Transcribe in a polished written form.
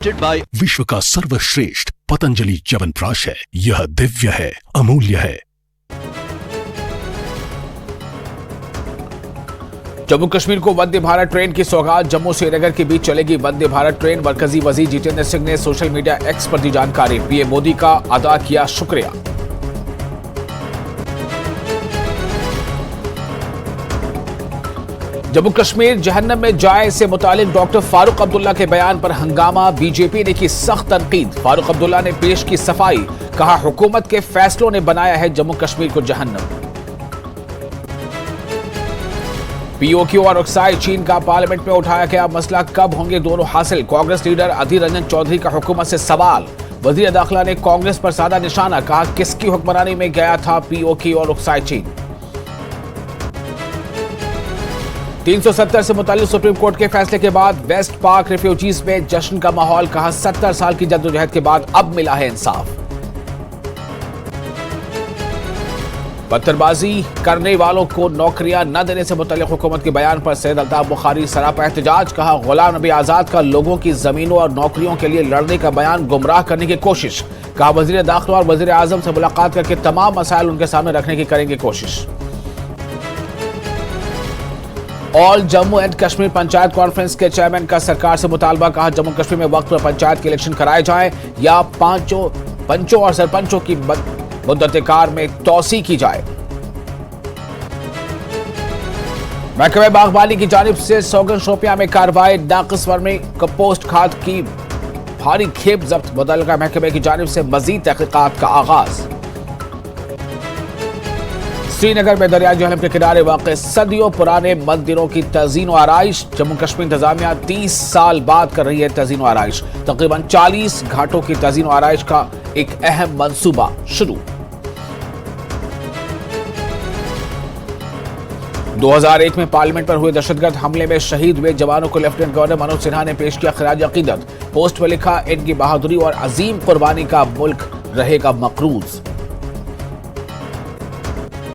Bye विश्व का सर्वश्रेष्ठ पतंजलि च्यवनप्राश है। यह दिव्य है, अमूल्य है। जम्मू कश्मीर को वंदे भारत ट्रेन की सौगात। जम्मू श्रीनगर के बीच चलेगी वंदे भारत ट्रेन। मरकजी वजीर जितेंद्र सिंह ने सोशल मीडिया एक्स पर दी जानकारी। पीएम मोदी का अदा किया शुक्रिया। जम्मू कश्मीर जहन्नम में जाए से मुतालिक डॉक्टर फारूक अब्दुल्ला के बयान पर हंगामा। बीजेपी ने की सख्त तनकीद। फारूक अब्दुल्ला ने पेश की सफाई। कहा, हुकूमत के फैसलों ने बनाया है जम्मू कश्मीर को जहन्नम। पीओक्यू और ऑक्साइड चीन का पार्लियामेंट में उठाया गया मसला, कब होंगे दोनों हासिल। कांग्रेस लीडर अधीर रंजन चौधरी का हुकूमत से सवाल। वजीर दाखिला ने कांग्रेस पर साधा निशाना। कहा, किसकी हुक्मरानी में गया था पीओक्यू और ऑक्साइड चीन। 370 से मुताल्लिक सुप्रीम कोर्ट के फैसले के बाद वेस्ट पार्क रिफ्यूजीज में जश्न का माहौल। कहा, 70 साल की जद्दोजहद के बाद अब मिला है इंसाफ। पत्थरबाजी करने वालों को नौकरियां न देने से मुताल्लिक हुकूमत के बयान पर सैयद अल्ताफ बुखारी सरापा एहतजाज। कहा, गुलाम नबी आजाद का लोगों की जमीनों और नौकरियों के लिए लड़ने का बयान गुमराह करने की कोशिश। कहा, वजीर दाखिला और वजीर आजम से मुलाकात करके तमाम मसाइल उनके सामने रखने की करेंगे कोशिश। All Jammu and Kashmir panchayat conference के चेयरमैन का सरकार से मुतालबा। कहा, जम्मू कश्मीर में वक्त पर पंचायत के इलेक्शन कराए जाएं या पंचों और सरपंचों की मुद्दत-ए-कार में तौसी की जाए। महकमे बागबानी की जानिब से सौगन शोपियां में कार्रवाई। नाकिस वर्मी कंपोस्ट खाद की भारी खेप जब्त। मुतल्लिका महकमे की जानिब से मजीद तहकीकात का आगाज। श्रीनगर में दरियाई जहलम के किनारे वाक़े सदियों पुराने मंदिरों की तज़ीन व आराइश। जम्मू कश्मीर इंतजामिया 30 साल बाद कर रही है तज़ीन व आराइश। तकरीबन 40 घाटों की तज़ीन व आराइश का एक अहम मंसूबा शुरू। 2001 में पार्लियामेंट पर हुए दहशतगर्द हमले में शहीद हुए जवानों को लेफ्टिनेंट गवर्नर मनोज सिन्हा ने पेश किया खिराज अकीदत। पोस्ट में लिखा, इनकी बहादुरी और अजीम कुर्बानी का मुल्क रहेगा मकरूज।